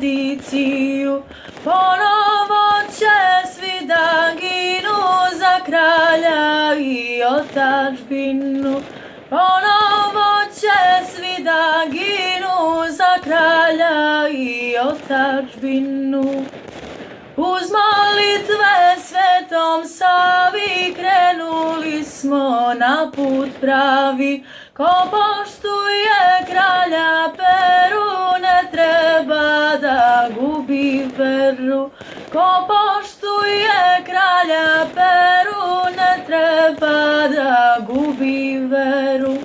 tradiciju, ponovo će svi da ginu za kralja i otadžbinu. Ponovo će svi da ginu za kralja i otadžbinu. Uz molitve Svetom Savi krenuli smo na put pravi. Ko poštuje kralja Peru, ne treba da gubi veru. Ko poštuje kralja Peru, ne treba da gubi veru.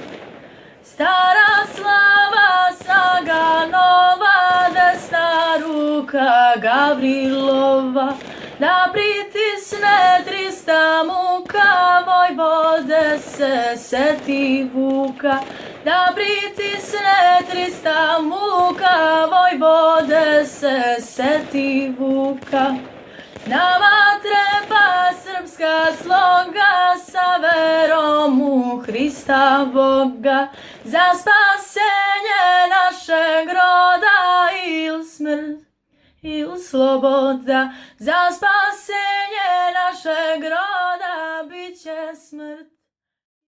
Stara slava, snaga nova, desna ruka Gavrilova, da pritisne 300 muka, vojvode se seti Vuka. Da pritisne 300 muka, vojvode se seti Vuka. Nama treba srpska sloga sa verom u Hrista Boga, za spasenje našeg roda il smrt il sloboda. Za spasenje našeg roda bit će smrt